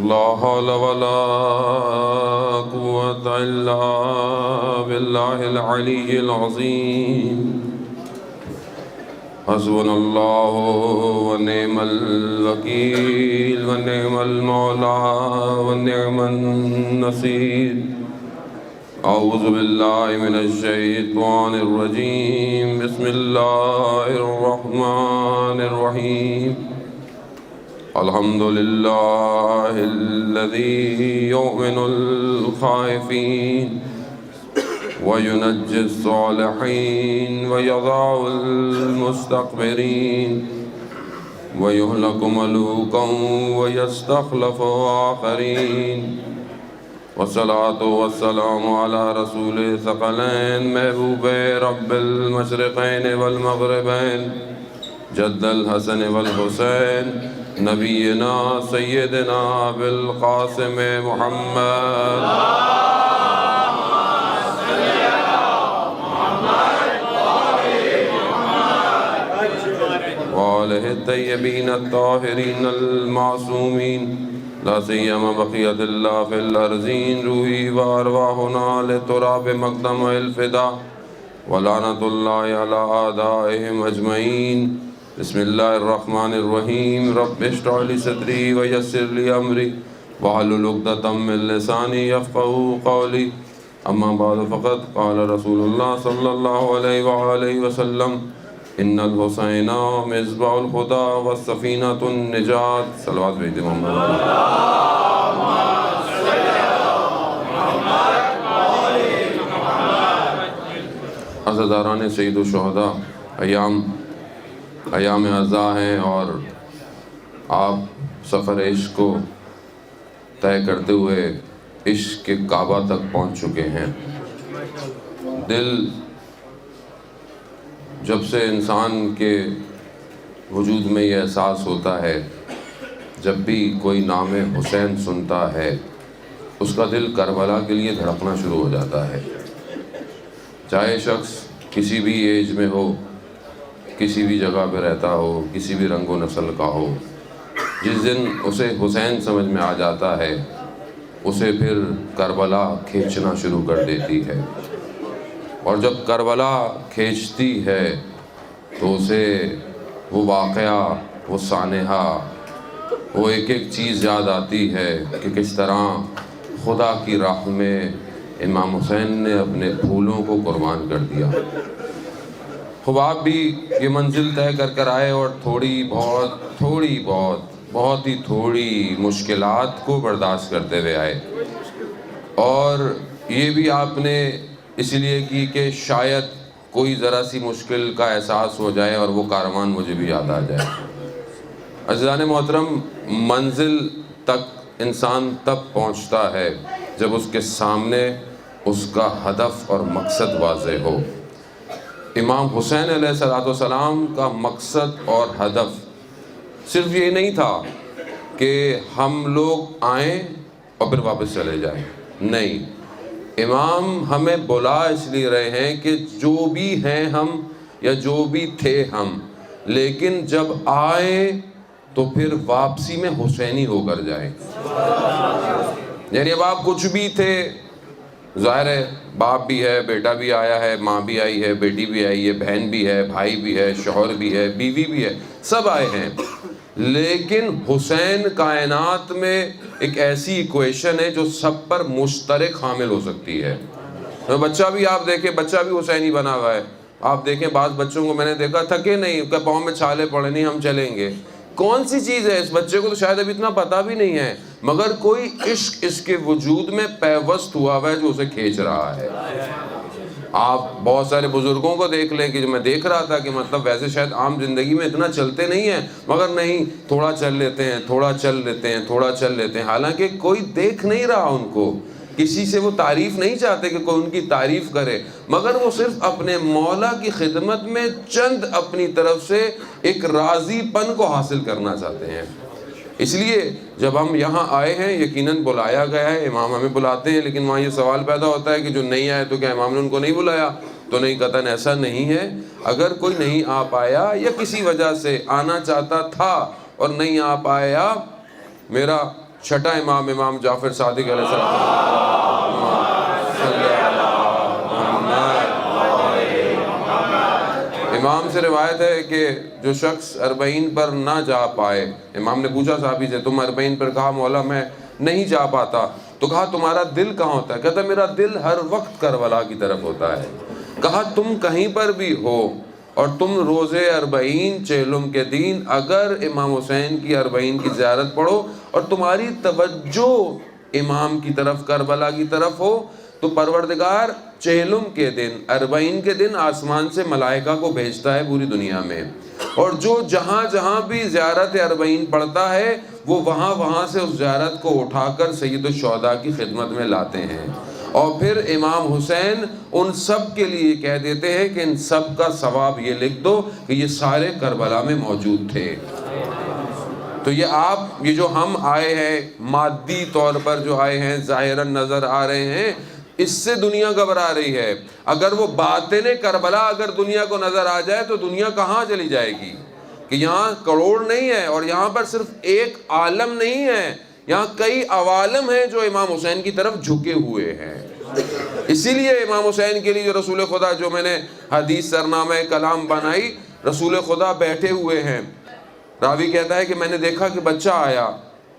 لا حول ولا قوة إلا بالله العلي العظيم حسبنا الله ونعم الوكيل ونعم المولى ونعم النصير أعوذ بالله من الشيطان الرجيم بسم الله الرحمن الرحيم الحمد لله الذي يؤمن الخائفين وينجي الصالحين ويضع المستكبرين ويهلك ملوكا ويستخلف آخرين والصلاة والسلام على رسول الثقلين محبوب رب المشرقين والمغربين جد الحسن والحسين نبينا سيدنا بالقاسم محمد وآله الطيبين الطاهرين المعصومين لا سيما بقية الله في الأرضين روحي وأرواحنا لتراب مقدم الفداء ولعنة الله على أعدائهم أجمعين بسم الله الرحمن الرحيم رب اشرح لي صدري ويسر لي أمري واحلل عقدة من لساني يفقهوا قولي أما بعد فقد قال رسول الله صلى الله عليه وآله وسلم إن الحسين مصباح الهدى والسفينة النجاة صلوات بيت محمد عزاداران سید الشہداء ایام عزا ہیں اور آپ سفر عشق کو طے کرتے ہوئے عشق کے کعبہ تک پہنچ چکے ہیں۔ دل جب سے انسان کے وجود میں یہ احساس ہوتا ہے جب بھی کوئی نام حسین سنتا ہے اس کا دل کربلا کے لیے دھڑکنا شروع ہو جاتا ہے، چاہے شخص کسی بھی ایج میں ہو، کسی بھی جگہ پہ رہتا ہو، کسی بھی رنگ و نسل کا ہو۔ جس دن اسے حسین سمجھ میں آ جاتا ہے اسے پھر کربلا کھینچنا شروع کر دیتی ہے، اور جب کربلا کھینچتی ہے تو اسے وہ واقعہ، وہ سانحہ، وہ ایک ایک چیز یاد آتی ہے کہ کس طرح خدا کی راہ میں امام حسین نے اپنے پھولوں کو قربان کر دیا۔ خوب آپ بھی یہ منزل طے کر کر آئے اور بہت ہی تھوڑی مشکلات کو برداشت کرتے ہوئے آئے، اور یہ بھی آپ نے اس لیے کی کہ شاید کوئی ذرا سی مشکل کا احساس ہو جائے اور وہ کاروان مجھے بھی یاد آ جائے۔ عزیزان محترم، منزل تک انسان تب پہنچتا ہے جب اس کے سامنے اس کا ہدف اور مقصد واضح ہو۔ امام حسین علیہ السلام کا مقصد اور ہدف صرف یہ نہیں تھا کہ ہم لوگ آئیں اور پھر واپس چلے جائیں، نہیں، امام ہمیں بلا اس لیے رہے ہیں کہ جو بھی ہیں ہم یا جو بھی تھے ہم، لیکن جب آئے تو پھر واپسی میں حسینی ہو کر جائیں۔ یعنی اب آپ کچھ بھی تھے، ظاہر ہے باپ بھی ہے، بیٹا بھی آیا ہے، ماں بھی آئی ہے، بیٹی بھی آئی ہے، بہن بھی ہے، بھائی بھی ہے، شوہر بھی ہے، بیوی بھی ہے، سب آئے ہیں، لیکن حسین کائنات میں ایک ایسی ایکویشن ہے جو سب پر مشترک حامل ہو سکتی ہے۔ بچہ بھی آپ دیکھیں، بچہ بھی حسینی بنا ہوا ہے۔ آپ دیکھیں بعض بچوں کو میں نے دیکھا تھکے نہیں، کہ پاؤں میں چھالے پڑے نہیں، ہم چلیں گے۔ کون سی چیز ہے اس بچے کو تو شاید ابھی اتنا پتہ بھی نہیں ہے، مگر کوئی عشق اس کے وجود میں پیوست ہوا ہوا ہے جو اسے کھینچ رہا ہے۔ آپ بہت سارے بزرگوں کو دیکھ لیں کہ جو میں دیکھ رہا تھا کہ مطلب ویسے شاید عام زندگی میں اتنا چلتے نہیں ہیں، مگر نہیں، تھوڑا چل لیتے ہیں، تھوڑا چل لیتے ہیں، تھوڑا چل لیتے ہیں، حالانکہ کوئی دیکھ نہیں رہا ان کو، کسی سے وہ تعریف نہیں چاہتے کہ کوئی ان کی تعریف کرے، مگر وہ صرف اپنے مولا کی خدمت میں چند اپنی طرف سے ایک راضی پن کو حاصل کرنا چاہتے ہیں۔ اس لیے جب ہم یہاں آئے ہیں یقیناً بلایا گیا ہے، امام ہمیں بلاتے ہیں، لیکن وہاں یہ سوال پیدا ہوتا ہے کہ جو نہیں آئے تو کیا امام نے ان کو نہیں بلایا؟ تو نہیں، قطعاً ایسا نہیں ہے۔ اگر کوئی نہیں آ پایا یا کسی وجہ سے آنا چاہتا تھا اور نہیں آ پایا، میرا چھٹا امام امام جعفر صادق علیہ السلام. امام سے روایت ہے کہ جو شخص 40 پر نہ جا پائے، امام نے پوچھا صحابی سے تم 40 پر، کہا مولا میں نہیں جا پاتا. تو کہا تمہارا دل کہاں ہوتا ہے؟ کہتا میرا دل ہر وقت کربلا کی طرف ہوتا ہے. کہا تم کہیں پر بھی ہو اور تم روزے 40 چہلم کے دن اگر امام حسین کی 40 کی زیارت پڑھو اور تمہاری توجہ امام کی طرف کربلا کی طرف ہو، تو پروردگار چہلم کے دن 40 کے دن آسمان سے ملائکہ کو بھیجتا ہے پوری دنیا میں، اور جو جہاں جہاں بھی زیارت 40 پڑھتا ہے وہ وہاں سے اس زیارت کو اٹھا کر سید الشہداء کی خدمت میں لاتے ہیں، اور پھر امام حسین ان سب کے لیے کہہ دیتے ہیں کہ ان سب کا ثواب یہ لکھ دو کہ یہ سارے کربلا میں موجود تھے. تو یہ جو ہم آئے ہیں مادی طور پر جو آئے ہیں ظاہراً نظر آ رہے ہیں، اس سے دنیا گھبرا رہی ہے. اگر وہ باطن کربلا اگر دنیا کو نظر آ جائے تو دنیا کہاں چلی جائے گی؟ کہ یہاں کروڑ نہیں ہے، اور یہاں پر صرف ایک عالم نہیں ہے، یہاں کئی عوالم ہیں جو امام حسین کی طرف جھکے ہوئے ہیں. اسی لیے امام حسین کے لیے جو رسول خدا، جو میں نے حدیث سرنامہ کلام بنائی، رسول خدا بیٹھے ہوئے ہیں. راوی کہتا ہے کہ میں نے دیکھا کہ بچہ آیا،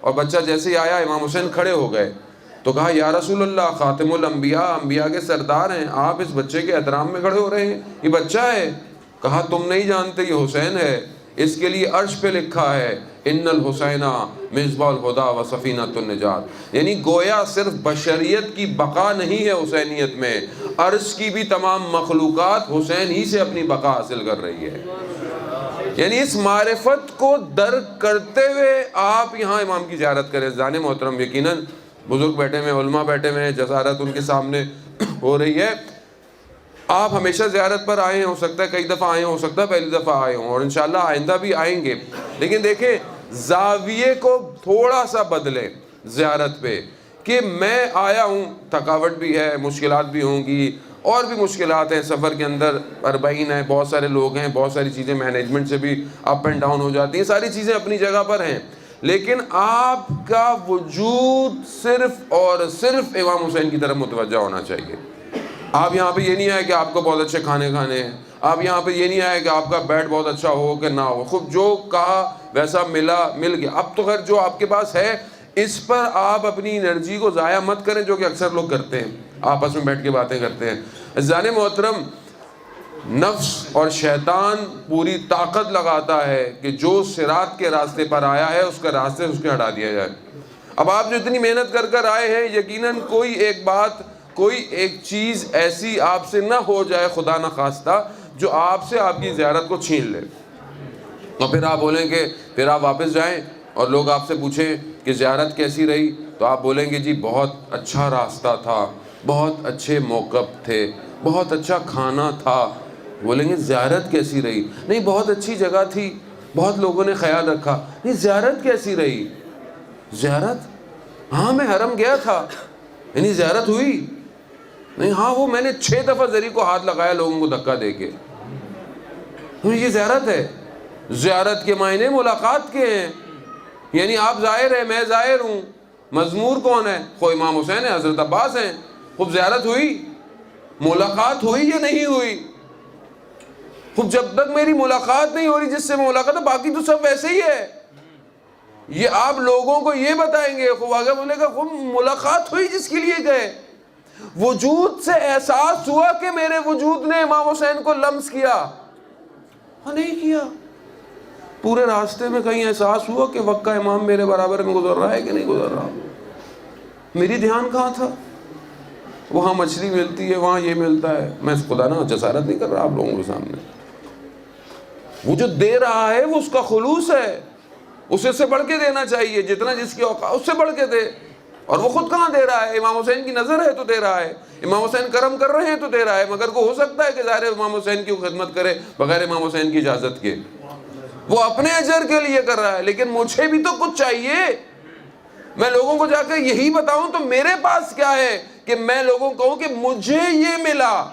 اور بچہ جیسے ہی آیا امام حسین کھڑے ہو گئے. تو کہا یا رسول اللہ، خاتم الانبیاء، انبیاء کے سردار ہیں، آپ اس بچے کے احترام میں کھڑے ہو رہے ہیں، یہ بچہ ہے. کہا تم نہیں جانتے یہ حسین ہے، اس کے لیے عرش پہ لکھا ہے ان الحسین مصباح الہدی و سفینۃ النجات. یعنی گویا صرف بشریت کی بقا نہیں ہے حسینیت میں، عرش کی بھی تمام مخلوقات حسین ہی سے اپنی بقا حاصل کر رہی ہے. یعنی اس معرفت کو درک کرتے ہوئے آپ یہاں امام کی زیارت کریں. زان محترم، یقیناً بزرگ بیٹھے میں، علماء بیٹھے میں، جسارت ان کے سامنے ہو رہی ہے. آپ ہمیشہ زیارت پر آئے ہیں، ہو سکتا ہے کئی دفعہ آئے ہیں، ہو سکتا ہے پہلی دفعہ آئے ہوں، اور انشاءاللہ آئندہ بھی آئیں گے. لیکن دیکھیں زاویے کو تھوڑا سا بدلیں زیارت پہ، کہ میں آیا ہوں، تھکاوٹ بھی ہے، مشکلات بھی ہوں گی، اور بھی مشکلات ہیں سفر کے اندر. 40 ہیں، بہت سارے لوگ ہیں، بہت ساری چیزیں مینجمنٹ سے بھی اپ اینڈ ڈاؤن ہو جاتی ہیں، ساری چیزیں اپنی جگہ پر ہیں. لیکن آپ کا وجود صرف اور صرف امام حسین کی طرف متوجہ ہونا چاہیے. آپ یہاں پہ یہ نہیں آئے کہ آپ کو بہت اچھے کھانے کھانے ہیں، آپ یہاں پہ یہ نہیں آئے کہ آپ کا بیڈ بہت اچھا ہو کہ نہ ہو، خود جو کہا ویسا مل گیا. اب تو خیر جو آپ کے پاس ہے اس پر آپ اپنی انرجی کو ضائع مت کریں، جو کہ اکثر لوگ کرتے ہیں، آپس میں بیٹھ کے باتیں کرتے ہیں. عزیزان محترم، نفس اور شیطان پوری طاقت لگاتا ہے کہ جو صراط کے راستے پر آیا ہے اس کا راستے اس کے ہٹا دیا جائے. اب آپ جو اتنی محنت کر آئے ہیں، یقیناً کوئی ایک چیز ایسی آپ سے نہ ہو جائے خدا نہ خواستہ جو آپ سے آپ کی زیارت کو چھین لے، اور پھر آپ بولیں کہ پھر آپ واپس جائیں اور لوگ آپ سے پوچھیں کہ زیارت کیسی رہی، تو آپ بولیں گے جی بہت اچھا راستہ تھا، بہت اچھے موقف تھے، بہت اچھا کھانا تھا. بولیں گے زیارت کیسی رہی؟ نہیں بہت اچھی جگہ تھی، بہت لوگوں نے خیال رکھا. نہیں زیارت کیسی رہی؟ زیارت ہاں میں حرم گیا تھا، یعنی زیارت ہوئی؟ نہیں ہاں وہ میں نے 6 دفعہ زری کو ہاتھ لگایا لوگوں کو دھکا دے کے. یہ زیارت ہے؟ زیارت کے معنی ملاقات کے ہیں. یعنی آپ زائر ہیں، میں زائر ہوں، مزمور کون ہے؟ خود امام حسین ہے، حضرت عباس ہیں. خوب زیارت ہوئی، ملاقات ہوئی یا نہیں ہوئی؟ خوب جب تک میری ملاقات نہیں ہو رہی جس سے میں ملاقات ہے، باقی تو سب ویسے ہی ہے. یہ آپ لوگوں کو یہ بتائیں گے، خوب آگے بولے گا خوب ملاقات ہوئی جس کے لیے گئے. وجود سے احساس ہوا کہ میرے وجود نے امام حسین کو لمس کیا؟ نہیں کیا. پورے راستے میں کہیں احساس ہوا کہ وقت کا امام میرے برابر میں گزر رہا ہے کہ نہیں گزر رہا؟ میری دھیان کہاں تھا؟ وہاں مچھلی ملتی ہے، وہاں یہ ملتا ہے. میں خدا نہ جسارت نہیں کر رہا آپ لوگوں کے سامنے. وہ جو دے رہا ہے وہ اس کا خلوص ہے، اسے سے بڑھ کے دینا چاہیے، جتنا جس کی اوقات اس سے بڑھ کے دے. اور وہ خود کہاں دے رہا ہے؟ امام حسین کی نظر ہے تو دے رہا ہے، امام حسین کرم کر رہے ہیں تو دے رہا ہے. مگر کو ہو سکتا ہے کہ ظاہر امام حسین کی خدمت کرے بغیر امام حسین کی اجازت کے؟ وہ اپنے اجر کے لیے کر رہا ہے، لیکن مجھے بھی تو کچھ چاہیے. میں لوگوں کو جا کے یہی بتاؤں تو میرے پاس کیا ہے کہ میں لوگوں کو کہوں کہ مجھے یہ ملا.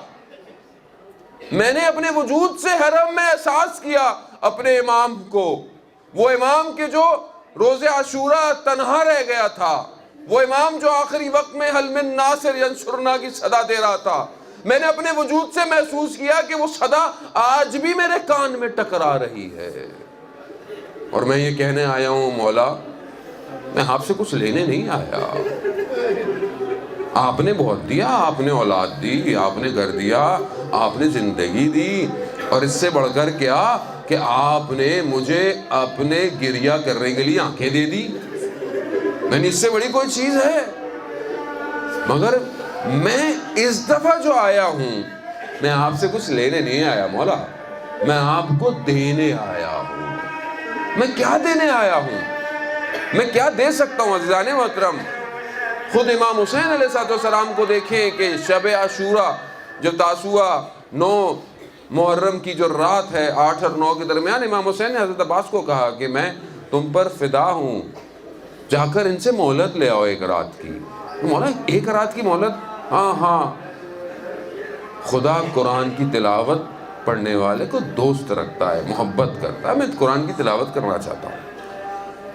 میں نے اپنے وجود سے حرم میں احساس کیا اپنے امام کو، وہ امام کے جو روز عاشورہ تنہا رہ گیا تھا، وہ امام جو آخری وقت میں حل من ناصر ینصرنا کی صدا دے رہا تھا، میں نے اپنے وجود سے محسوس کیا کہ وہ صدا آج بھی میرے کان میں ٹکرا رہی ہے، اور میں یہ کہنے آیا ہوں مولا میں آپ سے کچھ لینے نہیں آیا، آپ نے بہت دیا، آپ نے اولاد دی، آپ نے گھر دیا، آپ نے زندگی دی، اور اس سے بڑھ کر کیا کہ آپ نے مجھے اپنے گریہ کرنے کے لیے آنکھیں دے دی، یعنی اس سے بڑی کوئی چیز ہے؟ مگر میں اس دفعہ جو آیا ہوں میں آپ سے کچھ لینے نہیں آیا مولا، میں آپ کو دینے آیا ہوں۔ میں کیا دینے آیا ہوں؟ میں کیا دے سکتا ہوں عزیزان محترم؟ خود امام حسین علیہ السلام کو دیکھیں کہ شب عاشورہ جو تاسوعہ 9 محرم کی جو رات ہے 8 اور 9 کے درمیان، امام حسین نے حضرت عباس کو کہا کہ میں تم پر فدا ہوں، جا کر ان سے مہلت لے آؤ ایک رات کی۔ مولا ایک رات کی مہلت؟ ہاں خدا قرآن کی تلاوت پڑھنے والے کو دوست رکھتا ہے، محبت کرتا ہے، میں قرآن کی تلاوت کرنا چاہتا ہوں۔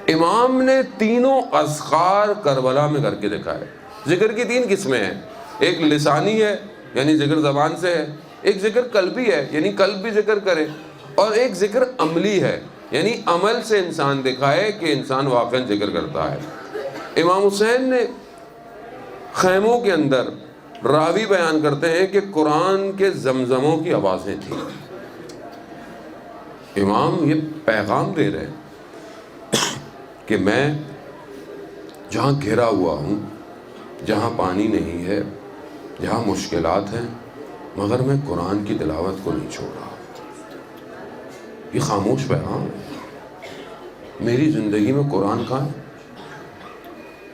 امام نے تینوں اذکار کربلا میں کر کے دکھائے۔ ذکر کی 3 قسمیں ہیں، ایک لسانی ہے یعنی ذکر زبان سے ہے، ایک ذکر قلبی ہے یعنی قلب بھی ذکر کرے، اور ایک ذکر عملی ہے یعنی عمل سے انسان دکھائے کہ انسان واقعاً ذکر کرتا ہے۔ امام حسین نے خیموں کے اندر، راوی بیان کرتے ہیں کہ قرآن کے زمزموں کی آوازیں تھیں۔ امام یہ پیغام دے رہے ہیں کہ میں جہاں گھرا ہوا ہوں، جہاں پانی نہیں ہے، جہاں مشکلات ہیں، مگر میں قرآن کی تلاوت کو نہیں چھوڑ رہا۔ یہ خاموش پیغام ہے۔ میری زندگی میں قرآن کہاں ہے؟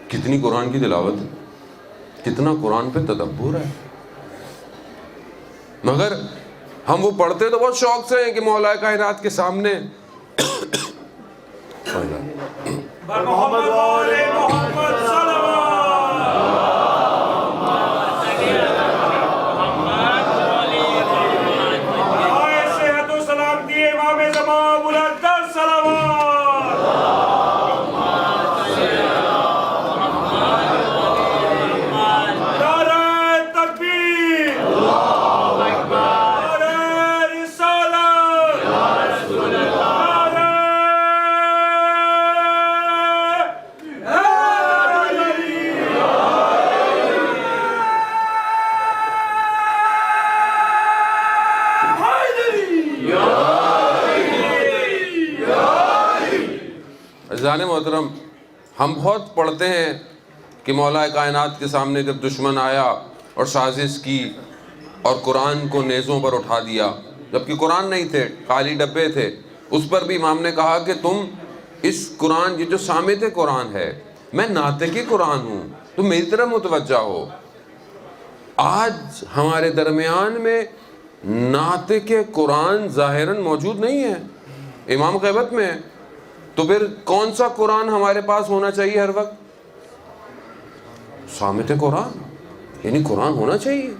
کتنی قرآن کی تلاوت ہے، کتنا قرآن پہ تدبر ہے، مگر ہم وہ پڑھتے تو بہت شوق سے ہیں کہ مولا کائنات کے سامنے محمد والے محمد صحت و سلام دیے امام زمان بلند صلوات۔ نعرہ تکبیر، نعرہ رسالت، عزیزان محترم، ہم بہت پڑھتے ہیں کہ مولا کائنات کے سامنے جب دشمن آیا اور سازش کی اور قرآن کو نیزوں پر اٹھا دیا، جبکہ قرآن نہیں تھے، خالی ڈبے تھے، اس پر بھی امام نے کہا کہ تم اس قرآن، یہ جو سامت قرآن ہے، میں ناطق قرآن ہوں، تم میری طرف متوجہ ہو۔ آج ہمارے درمیان میں ناطق قرآن ظاہراً موجود نہیں ہے، امام غیبت میں ہے، تو پھر کون سا قرآن ہمارے پاس ہونا چاہیے ہر وقت؟ سامت قرآن، یعنی قرآن ہونا چاہیے،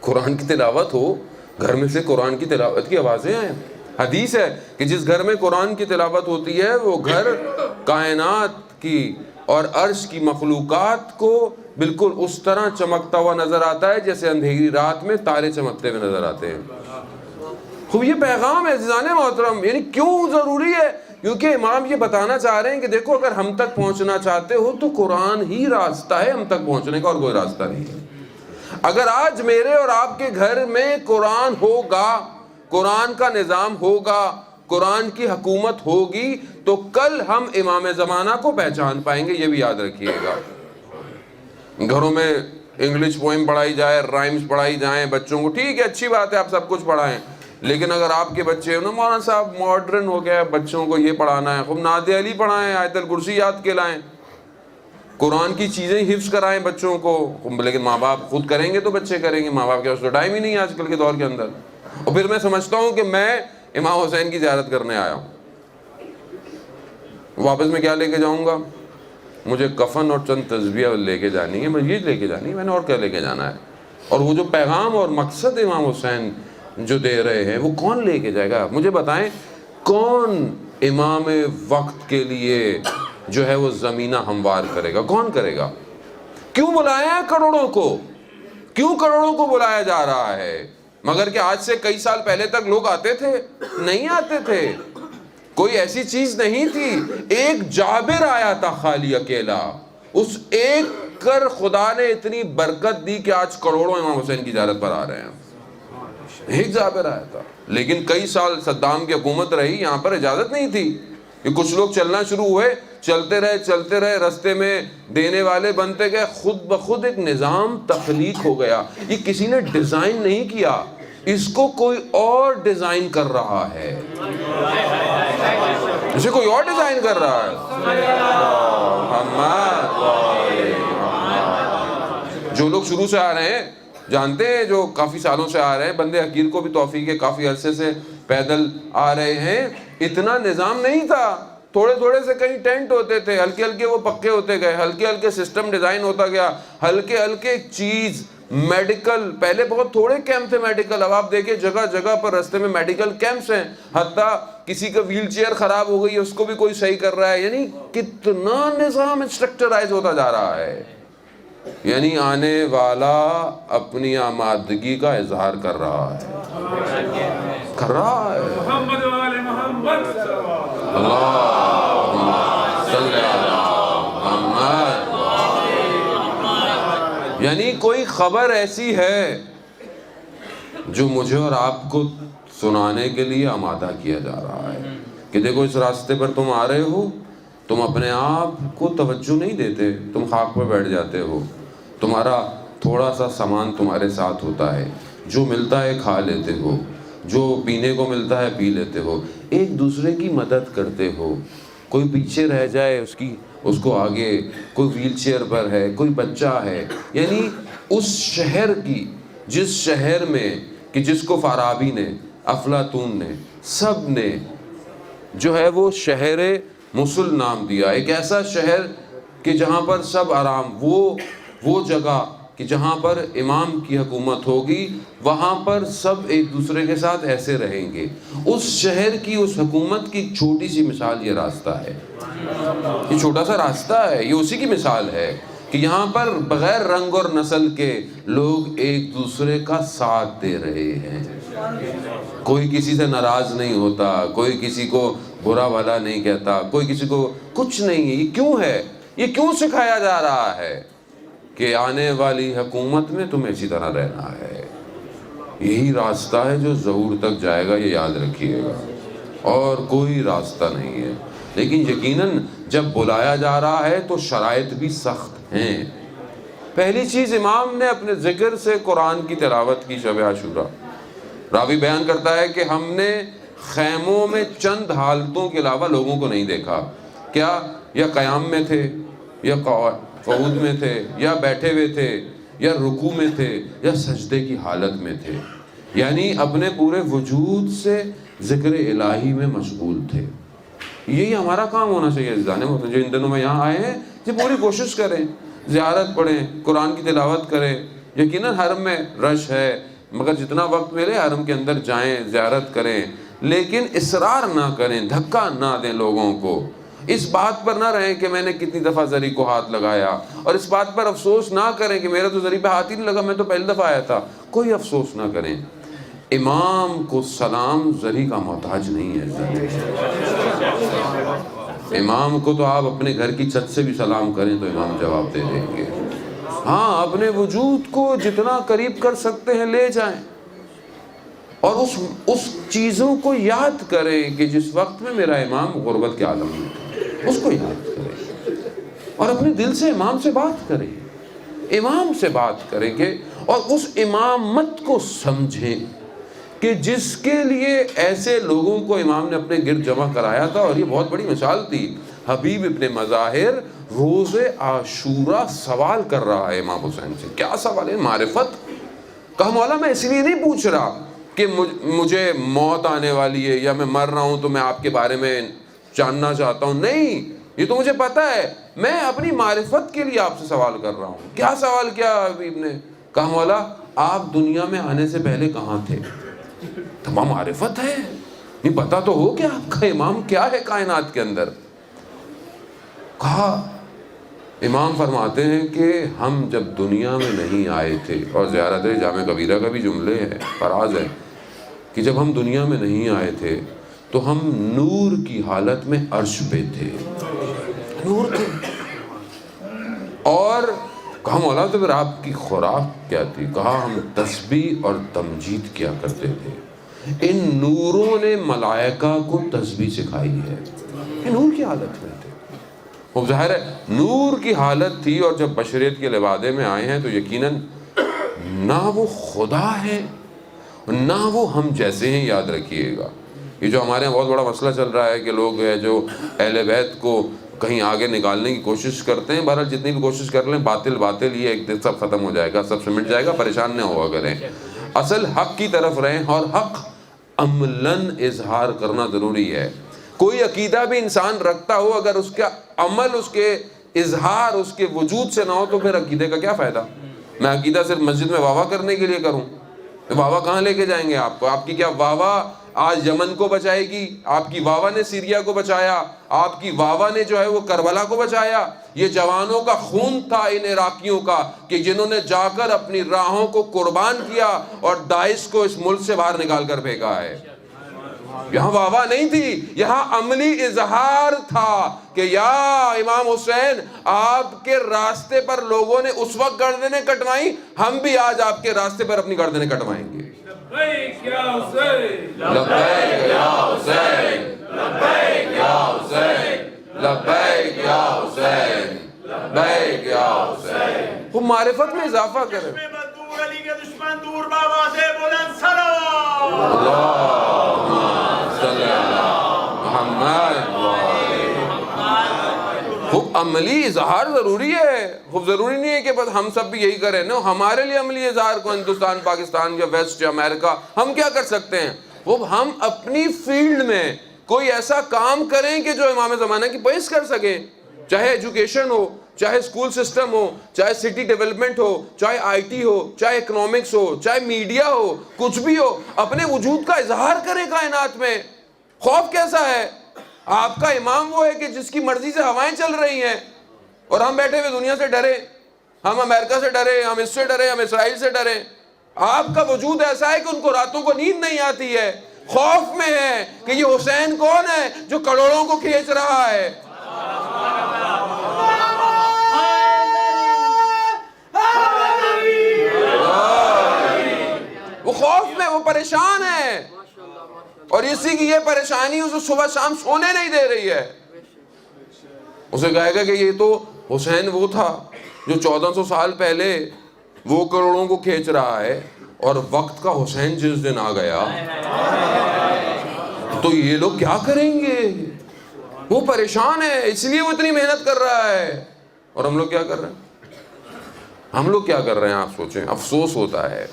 قرآن کی تلاوت ہو، گھر میں سے قرآن کی تلاوت کی آوازیں آئیں۔ حدیث ہے کہ جس گھر میں قرآن کی تلاوت ہوتی ہے وہ گھر کائنات کی اور عرش کی مخلوقات کو بالکل اس طرح چمکتا ہوا نظر آتا ہے جیسے اندھیری رات میں تارے چمکتے ہوئے نظر آتے ہیں۔ خوب یہ پیغام ہے عزیزان محترم، یعنی کیوں ضروری ہے؟ کیونکہ امام یہ بتانا چاہ رہے ہیں کہ دیکھو اگر ہم تک پہنچنا چاہتے ہو تو قرآن ہی راستہ ہے ہم تک پہنچنے کا، اور کوئی راستہ نہیں ہے۔ اگر آج میرے اور آپ کے گھر میں قرآن ہوگا، قرآن کا نظام ہوگا، قرآن کی حکومت ہوگی، تو کل ہم امام زمانہ کو پہچان پائیں گے، یہ بھی یاد رکھیے گا۔ گھروں میں انگلش پوئم پڑھائی جائے، رائمز پڑھائی جائیں بچوں کو، ٹھیک ہے، اچھی بات ہے، آپ سب کچھ پڑھائیں، لیکن اگر آپ کے بچے مولانا صاحب ماڈرن ہو گیا، بچوں کو یہ پڑھانا ہے، خوب نعت علی پڑھائیں، آیت الکرسی یاد کھلائیں، قرآن کی چیزیں حفظ کرائیں بچوں کو، لیکن ماں باپ خود کریں گے تو بچے کریں گے، ماں باپ کے پاس تو ٹائم ہی نہیں ہے آج کل کے دور کے اندر۔ اور پھر میں سمجھتا ہوں کہ میں امام حسین کی زیارت کرنے آیا ہوں، واپس میں کیا لے کے جاؤں گا؟ مجھے کفن اور چند تسبیح لے کے جانی ہے، میں یہ لے کے جانی ہے، میں نے اور کیا لے کے جانا ہے؟ اور وہ جو پیغام اور مقصد امام حسین جو دے رہے ہیں وہ کون لے کے جائے گا؟ مجھے بتائیں، کون امام وقت کے لیے جو ہے وہ زمینہ ہموار کرے گا. کون کرے گا؟ کیوں بلایا ہے کروڑوں کو؟ کیوں کروڑوں کو بلایا جا رہا ہے؟ مگر کہ آج سے کئی سال پہلے تک لوگ آتے تھے؟ نہیں آتے تھے. کوئی ایسی چیز نہیں تھی. ایک جابر آیا تھا خالی اکیلا. اس ایک کر خدا نے اتنی برکت دی کہ آج کروڑوں امام حسین کی زیارت پر آ رہے ہیں. ایک جابر آیا تھا. لیکن کئی سال صدام کی حکومت رہی, یہاں پر اجازت نہیں تھی کہ کچھ لوگ چلنا شروع ہوئے, چلتے رہے, رستے میں دینے والے بنتے گئے, خود بخود ایک نظام تخلیق ہو گیا. یہ کسی نے ڈیزائن نہیں کیا, اس کو کوئی اور ڈیزائن کر رہا ہے. اسے کوئی اور ڈیزائن کر رہا ہے. جو لوگ شروع سے آ رہے ہیں جانتے ہیں, جو کافی سالوں سے آ رہے ہیں, بندے حقیر کو بھی توفیق ہے, کافی عرصے سے پیدل آ رہے ہیں. اتنا نظام نہیں تھا. تھوڑے تھوڑے سے کہیں ٹینٹ ہوتے تھے, ہلکے ہلکے وہ پکے ہوتے گئے, ہلکے ہلکے سسٹم ڈیزائن ہوتا گیا, ہلکے ہلکے چیز. میڈیکل پہلے بہت تھوڑے کیمپ تھے میڈیکل, اب آپ دیکھیں جگہ جگہ پر رستے میں میڈیکل کیمپس ہیں. حتیٰ کسی کا ویل چیئر خراب ہو گئی ہے, اس کو بھی کوئی صحیح کر رہا ہے. یعنی کتنا نظام اسٹرکچرائز ہوتا جا رہا ہے. یعنی آنے والا اپنی آمادگی کا اظہار کر رہا ہے. محمد والے محمد اللہم صلی علی محمد. یعنی کوئی خبر ایسی ہے جو مجھے اور آپ کو سنانے کے لیے آمادہ کیا جا رہا ہے کہ دیکھو اس راستے پر تم آ رہے ہو, تم اپنے آپ کو توجہ نہیں دیتے, تم خاک پر بیٹھ جاتے ہو. تمہارا تھوڑا سا سامان تمہارے ساتھ ہوتا ہے, جو ملتا ہے کھا لیتے ہو, جو پینے کو ملتا ہے پی لیتے ہو, ایک دوسرے کی مدد کرتے ہو. کوئی پیچھے رہ جائے اس کو آگے, کوئی ویل چیئر پر ہے, کوئی بچہ ہے. یعنی اس شہر کی, جس شہر میں کہ جس کو فارابی نے, افلاطون نے, سب نے جو ہے وہ شہر موصل نام دیا. ایک ایسا شہر کہ جہاں پر سب آرام, وہ جگہ کہ جہاں پر امام کی حکومت ہوگی, وہاں پر سب ایک دوسرے کے ساتھ ایسے رہیں گے. اس شہر کی, اس حکومت کی چھوٹی سی مثال یہ راستہ ہے. یہ چھوٹا سا راستہ ہے, یہ اسی کی مثال ہے کہ یہاں پر بغیر رنگ اور نسل کے لوگ ایک دوسرے کا ساتھ دے رہے ہیں. کوئی کسی سے ناراض نہیں ہوتا, کوئی کسی کو برا بھلا نہیں کہتا, کوئی کسی کو کچھ نہیں. یہ کیوں ہے؟ یہ کیوں سکھایا جا رہا ہے کہ آنے والی حکومت میں تمہیں اسی طرح رہنا ہے. یہی راستہ ہے جو ظہور تک جائے گا, یہ یاد رکھیے گا, اور کوئی راستہ نہیں ہے. لیکن یقیناً جب بلایا جا رہا ہے تو شرائط بھی سخت ہیں. پہلی چیز, امام نے اپنے ذکر سے قرآن کی تلاوت کی شب عاشورہ. راوی بیان کرتا ہے کہ ہم نے خیموں میں چند حالتوں کے علاوہ لوگوں کو نہیں دیکھا. کیا؟ یا قیام میں تھے, یا قعود میں تھے, یا بیٹھے ہوئے تھے, یا رکوع میں تھے, یا سجدے کی حالت میں تھے. یعنی اپنے پورے وجود سے ذکر الہی میں مشغول تھے. یہی ہمارا کام ہونا چاہیے. جو ان دنوں میں یہاں آئے ہیں, یہ پوری کوشش کریں, زیارت پڑھیں, قرآن کی تلاوت کریں. یقیناً حرم میں رش ہے, مگر جتنا وقت ملے حرم کے اندر جائیں, زیارت کریں, لیکن اصرار نہ کریں, دھکا نہ دیں لوگوں کو. اس بات پر نہ رہیں کہ میں نے کتنی دفعہ زری کو ہاتھ لگایا, اور اس بات پر افسوس نہ کریں کہ میرا تو زری پہ ہاتھ ہی نہیں لگا, میں تو پہلی دفعہ آیا تھا. کوئی افسوس نہ کریں. امام کو سلام زری کا محتاج نہیں ہے. امام کو تو آپ اپنے گھر کی چھت سے بھی سلام کریں تو امام جواب دے دیں گے. ہاں, اپنے وجود کو جتنا قریب کر سکتے ہیں لے جائیں, اور اس چیزوں کو یاد کریں کہ جس وقت میں میرا امام غربت کے عالم میں تھا, اس کو یاد کریں, اور اپنے دل سے امام سے بات کریں, امام سے بات کریں کہ, اور اس امامت کو سمجھیں کہ جس کے لیے ایسے لوگوں کو امام نے اپنے گرد جمع کرایا تھا. اور یہ بہت بڑی مثال تھی. حبیب ابن مظاہر روز عاشورہ سوال کر رہا ہے امام حسین سے. کیا سوال ہے؟ معرفت. کہا مولا میں اس لیے نہیں پوچھ رہا کہ مجھے موت آنے والی ہے یا میں مر رہا ہوں تو میں آپ کے بارے میں جاننا چاہتا ہوں. نہیں, یہ تو مجھے پتا ہے, میں اپنی معرفت کے لیے آپ سے سوال کر رہا ہوں. کیا سوال کیا حبیب نے؟ کہا مولا آپ دنیا میں آنے سے پہلے کہاں تھے؟ تمام معرفت ہے, نہیں پتا تو ہو کہ آپ کا امام کیا ہے کائنات کے اندر. کہا امام فرماتے ہیں کہ ہم جب دنیا میں نہیں آئے تھے، اور زیارت جامع کبیرہ کا بھی جملے ہے، فراز ہے کہ جب ہم دنیا میں نہیں آئے تھے تو ہم نور کی حالت میں عرش پہ تھے، نور تھے. اور کہا مولا تو پھر آپ کی خوراک کیا تھی؟ کہا ہم تسبیح اور تمجید کیا کرتے تھے. ان نوروں نے ملائکہ کو تسبیح سکھائی ہے، یہ نور کی حالت میں تھے. وہ ظاہر ہے نور کی حالت تھی، اور جب بشریت کے لبادے میں آئے ہیں تو یقیناً نہ وہ خدا ہے نہ وہ ہم جیسے ہیں. یاد رکھیے گا یہ جو ہمارے یہاں بہت بڑا مسئلہ چل رہا ہے کہ لوگ ہیں جو اہل بیت کو کہیں آگے نکالنے کی کوشش کرتے ہیں. بہرحال جتنی بھی کوشش کر لیں، باطل باطل یہ ایک دن سب ختم ہو جائے گا، سب سمٹ جائے گا، پریشان نہ ہوا کریں. اصل حق کی طرف رہیں، اور حق عملاً اظہار کرنا ضروری ہے. کوئی عقیدہ بھی انسان رکھتا ہو، اگر اس کا عمل، اس کے اظہار اس کے وجود سے نہ ہو تو پھر عقیدے کا کیا فائدہ؟ میں عقیدہ صرف مسجد میں واہ واہ کرنے کے لیے کروں، واہ واہ کہاں لے کے جائیں گے آپ کو؟ آپ کی کیا واہ واہ آج یمن کو بچائے گی؟ آپ کی واہ واہ نے سیریا کو بچایا؟ آپ کی واہ واہ نے جو ہے وہ کربلا کو بچایا؟ یہ جوانوں کا خون تھا ان عراقیوں کا کہ جنہوں نے جا کر اپنی راہوں کو قربان کیا اور داعش کو اس ملک سے باہر نکال کر پھینکا ہے. یہاں واہ واہ نہیں تھی، یہاں عملی اظہار تھا کہ یا امام حسین آپ کے راستے پر لوگوں نے اس وقت گردنیں کٹوائیں، ہم بھی آج آپ کے راستے پر اپنی گردنیں کٹوائیں گے. لبیک یا حسین، لبیک یا حسین، لبیک یا حسین، لبیک یا حسین، لبیک یا حسین. وہ معرفت میں اضافہ کریں. مزدور علی کے دشمن دور بابا سے بلند صلوات. اللہم صلی اللہ محمد. خوب عملی اظہار ضروری ہے. خوب ضروری نہیں ہے کہ بس ہم سب بھی یہی کریں. نو، ہمارے لیے عملی اظہار کو ہندوستان، پاکستان یا ویسٹ یا امریکہ ہم کیا کر سکتے ہیں؟ وہ ہم اپنی فیلڈ میں کوئی ایسا کام کریں کہ جو امام زمانہ کی پیش کر سکیں. چاہے ایجوکیشن ہو، چاہے اسکول سسٹم ہو، چاہے سٹی ڈیولپمنٹ ہو، چاہے آئی ٹی ہو، چاہے اکنامکس ہو، چاہے میڈیا ہو، کچھ بھی ہو، اپنے وجود کا اظہار کریں کائنات میں. خوف کیسا ہے؟ آپ کا امام وہ ہے کہ جس کی مرضی سے ہوائیں چل رہی ہیں، اور ہم بیٹھے ہوئے دنیا سے ڈرے، ہم امریکہ سے ڈرے، ہم اس سے ڈرے، ہم اسرائیل سے ڈرے. آپ کا وجود ایسا ہے کہ ان کو راتوں کو نیند نہیں آتی ہے، خوف میں ہے کہ یہ حسین کون ہے جو کروڑوں کو کھینچ رہا ہے. وہ خوف میں، وہ پریشان ہے، اور اسی کی یہ پریشانی اسے صبح شام سونے نہیں دے رہی ہے. اسے کہے گا کہ یہ تو حسین وہ تھا جو 1400 سال پہلے وہ کروڑوں کو کھینچ رہا ہے، اور وقت کا حسین جس دن آ گیا تو یہ لوگ کیا کریں گے؟ وہ پریشان ہے، اس لیے وہ اتنی محنت کر رہا ہے. اور ہم لوگ کیا کر رہے ہیں؟ ہم لوگ کیا کر رہے ہیں؟ آپ سوچیں. افسوس ہوتا ہے.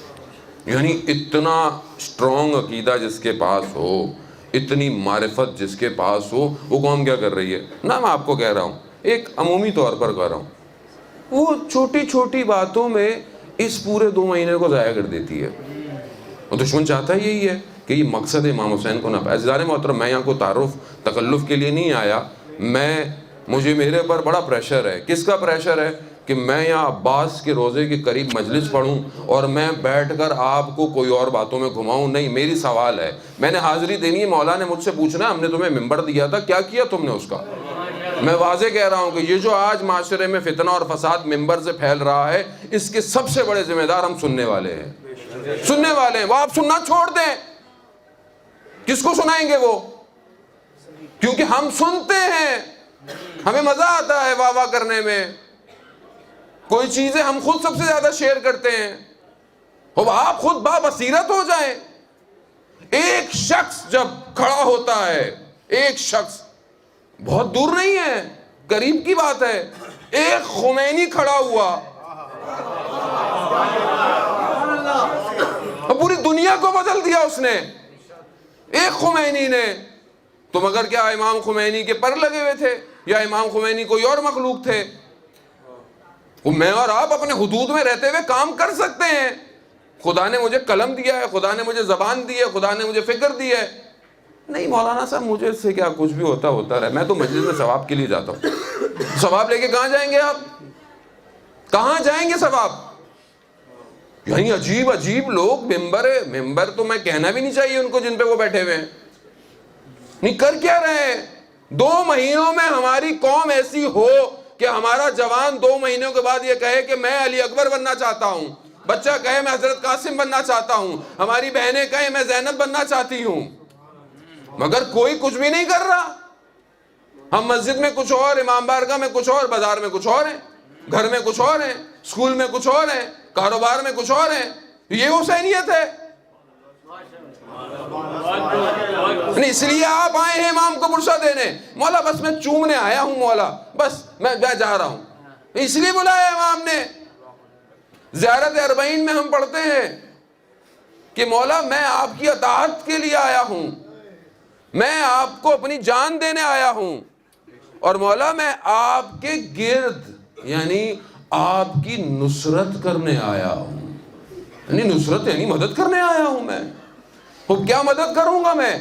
یعنی اتنا اسٹرانگ عقیدہ جس کے پاس ہو، اتنی معرفت جس کے پاس ہو، وہ قوم کیا کر رہی ہے؟ نہ میں آپ کو کہہ رہا ہوں، ایک عمومی طور پر کہہ رہا ہوں، وہ چھوٹی چھوٹی باتوں میں اس پورے 2 مہینے کو ضائع کر دیتی ہے. اور دشمن چاہتا ہے یہی ہے کہ یہ مقصد امام حسین کو نہ پائے. عزیزان محترم، میں یہاں کو تعارف تکلف کے لیے نہیں آیا. مجھے میرے اوپر بڑا پریشر ہے. کس کا پریشر ہے؟ کہ میں یہاں عباس کے روزے کے قریب مجلس پڑھوں اور میں بیٹھ کر آپ کو کوئی اور باتوں میں گھماؤں. نہیں، میری سوال ہے، میں نے حاضری دینی ہے. مولا نے مجھ سے پوچھنا ہے، ہم نے تمہیں ممبر دیا تھا، کیا کیا تم نے اس کا؟ میں واضح کہہ رہا ہوں کہ یہ جو آج معاشرے میں فتنہ اور فساد ممبر سے پھیل رہا ہے، اس کے سب سے بڑے ذمہ دار ہم سننے والے ہیں. سننے والے ہیں. وہ آپ سننا چھوڑ دیں. کس کو سنائیں گے وہ؟ کیونکہ ہم سنتے ہیں، ہمیں مزہ آتا ہے واہ واہ کرنے میں. کوئی چیزیں ہم خود سب سے زیادہ شیئر کرتے ہیں. اب آپ خود بابصیرت ہو جائیں. ایک شخص جب کھڑا ہوتا ہے، ایک شخص بہت دور نہیں ہے، قریب کی بات ہے، ایک خمینی کھڑا ہوا اور پوری دنیا کو بدل دیا اس نے. ایک خمینی نے. تو مگر کیا امام خمینی کے پر لگے ہوئے تھے، یا امام خمینی کوئی اور مخلوق تھے؟ وہ میں اور آپ اپنے حدود میں رہتے ہوئے کام کر سکتے ہیں. خدا نے مجھے قلم دیا ہے، خدا نے مجھے زبان دی ہے، خدا نے مجھے فکر دی ہے. نہیں مولانا صاحب، مجھے اس سے کیا، کچھ بھی ہوتا رہے، میں تو مجلس میں ثواب کے لیے جاتا ہوں. ثواب لے کے کہاں جائیں گے آپ؟ کہاں جائیں گے ثواب؟ یعنی عجیب عجیب لوگ ممبر تو میں کہنا بھی نہیں چاہیے ان کو جن پہ وہ بیٹھے ہوئے ہیں، نہیں کر کیا رہے ہیں؟ 2 مہینوں میں ہماری قوم ایسی ہو کہ ہمارا جوان 2 مہینوں کے بعد یہ کہے کہ میں علی اکبر بننا چاہتا ہوں، بچہ کہے میں حضرت قاسم بننا چاہتا ہوں، ہماری بہنیں کہیں میں زینب بننا چاہتی ہوں، مگر کوئی کچھ بھی نہیں کر رہا۔ ہم مسجد میں کچھ اور، امام بارگاہ میں کچھ اور، بازار میں کچھ اور ہیں، گھر میں کچھ اور ہیں، اسکول میں کچھ اور ہیں، کاروبار میں کچھ اور ہیں۔ یہ حسینیت ہے؟ اس لیے آپ آئے ہیں امام کو برسہ دینے، مولا بس میں چومنے آیا ہوں، مولا بس میں جا رہا ہوں، اس لیے بلایا امام نے۔ زیارت 40 میں ہم پڑھتے ہیں کہ مولا میں آپ کی اطاعت کے لیے آیا ہوں، میں آپ کو اپنی جان دینے آیا ہوں، اور مولا میں آپ کے گرد یعنی آپ کی نصرت کرنے آیا ہوں۔ یعنی نصرت یعنی مدد کرنے آیا ہوں میں۔ وہ کیا مدد کروں گا میں؟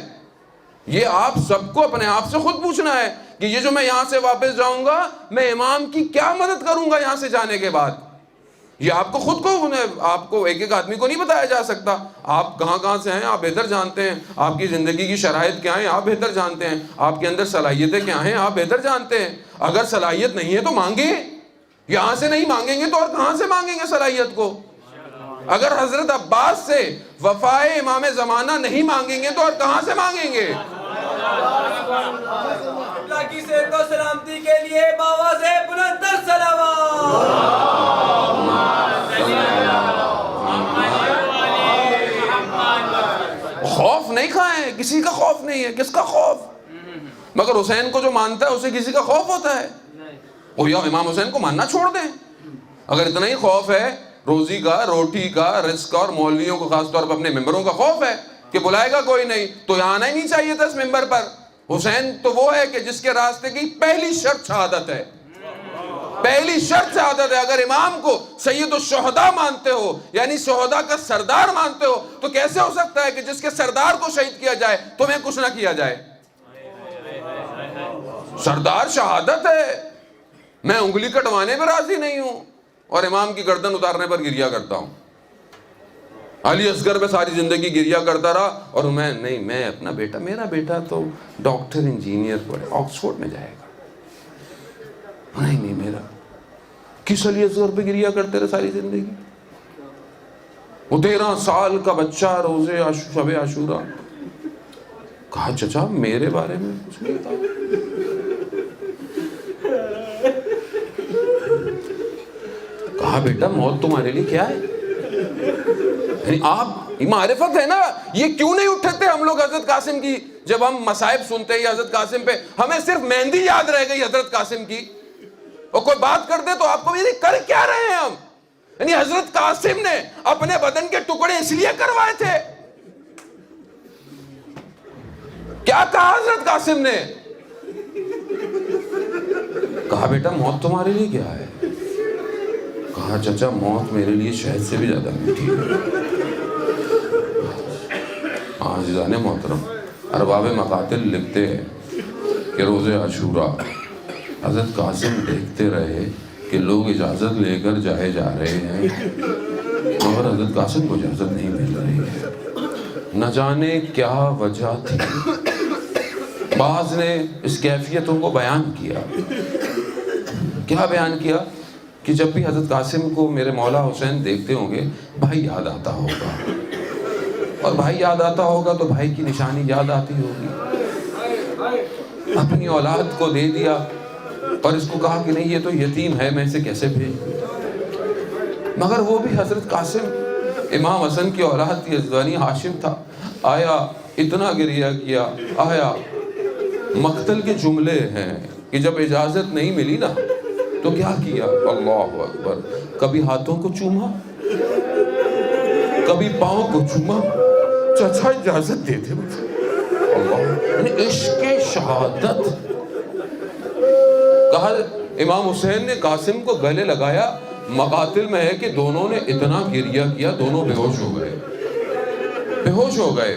یہ آپ سب کو اپنے آپ سے خود پوچھنا ہے کہ یہ جو میں یہاں سے واپس جاؤں گا، میں امام کی کیا مدد کروں گا یہاں سے جانے کے بعد؟ یہ آپ کو خود کو، آپ کو ایک آدمی کو نہیں بتایا جا سکتا۔ آپ کہاں سے ہیں آپ بہتر جانتے ہیں، آپ کی زندگی کی شرائط کیا ہیں آپ بہتر جانتے ہیں، آپ کے اندر صلاحیتیں کیا ہیں آپ بہتر جانتے ہیں۔ اگر صلاحیت نہیں ہے تو مانگیں، یہاں سے نہیں مانگیں گے تو اور کہاں سے مانگیں گے صلاحیت کو؟ اگر حضرت عباس سے وفائے امام زمانہ نہیں مانگیں گے تو اور کہاں سے مانگیں گے؟ اللہ کی صحت و سلامتی کے لیے باواز بلند صلوات۔ خوف نہیں کھائیں، کسی کا خوف نہیں ہے۔ کس کا خوف؟ مگر حسین کو جو مانتا ہے اسے کسی کا خوف ہوتا ہے؟ وہ یا امام حسین کو ماننا چھوڑ دیں۔ اگر اتنا ہی خوف ہے روزی کا، روٹی کا، رزق کا، اور مولویوں کو خاص طور پر اپنے ممبروں کا خوف ہے کہ بلائے گا کوئی نہیں تو یہاں آنا ہی نہیں چاہیے تھا اس ممبر پر۔ حسین تو وہ ہے کہ جس کے راستے کی پہلی شرط شہادت ہے، پہلی شرط شہادت ہے۔ اگر امام کو سید الشہداء مانتے ہو یعنی شہداء کا سردار مانتے ہو تو کیسے ہو سکتا ہے کہ جس کے سردار کو شہید کیا جائے تمہیں کچھ نہ کیا جائے؟ سردار شہادت ہے۔ میں انگلی کٹوانے پر راضی نہیں ہوں اور امام کی گردن اتارنے پر گریا کرتا ہوں۔ علی اصغر پہ ساری زندگی گریا کرتا رہا، اور میں اپنا بیٹا، میرا بیٹا تو ڈاکٹر انجینئر پڑھے، آکسفورڈ میں جائے گا، نہیں میرا۔ کس علی اصغر پہ گریا کرتے رہے ساری زندگی؟ وہ 13 سال کا بچہ روزے شب عاشورہ۔ کہا چچا میرے بارے میں کچھ نہیں بتا۔ کہا بیٹا موت تمہارے لیے کیا ہے؟ یعنی آپ معرفت ہے نا، یہ کیوں نہیں اٹھتے ہم لوگ حضرت قاسم کی؟ جب ہم مصائب سنتے ہیں یا حضرت قاسم پہ، ہمیں صرف مہندی یاد رہ گئی حضرت قاسم کی، اور کوئی بات کر دے تو آپ کو یہ کر کیا رہے ہیں ہم؟ یعنی حضرت قاسم نے اپنے بدن کے ٹکڑے اس لیے کروائے تھے؟ کیا کہا حضرت قاسم نے؟ کہا بیٹا موت تمہارے لیے کیا ہے؟ کہا چچا موت میرے لیے شہد سے بھی زیادہ میٹھی ہے۔ عزیزان محترم، ارباب مقاتل لکھتے ہیں کہ روز عاشورہ حضرت قاسم دیکھتے رہے کہ لوگ اجازت لے کر جائے جا رہے ہیں مگر حضرت قاسم کو اجازت نہیں مل رہی ہے۔ نہ جانے کیا وجہ تھی۔ بعض نے اس کیفیتوں کو بیان کیا۔ کیا بیان کیا؟ کہ جب بھی حضرت قاسم کو میرے مولا حسین دیکھتے ہوں گے بھائی یاد آتا ہوگا، اور بھائی یاد آتا ہوگا تو بھائی کی نشانی یاد آتی ہوگی۔ اپنی اولاد کو دے دیا اور اس کو کہا کہ نہیں یہ تو یتیم ہے، میں اسے کیسے بھیجوں؟ مگر وہ بھی حضرت قاسم امام حسن کی اولاد تھی، ازدوانی ہاشم تھا۔ آیا اتنا گریہ کیا، آیا مقتل کے جملے ہیں کہ جب اجازت نہیں ملی نا تو کیا کیا؟ اللہ اکبر، کبھی ہاتھوں کو چوما، کبھی پاؤں کو چوما، چچا اجازت دے دے مجھے۔ اللہ، عشق شہادت۔ کہا امام حسین نے قاسم کو گلے لگایا، مقاتل میں ہے کہ دونوں نے اتنا گریہ کیا دونوں بے ہوش ہو گئے، بے ہوش ہو گئے۔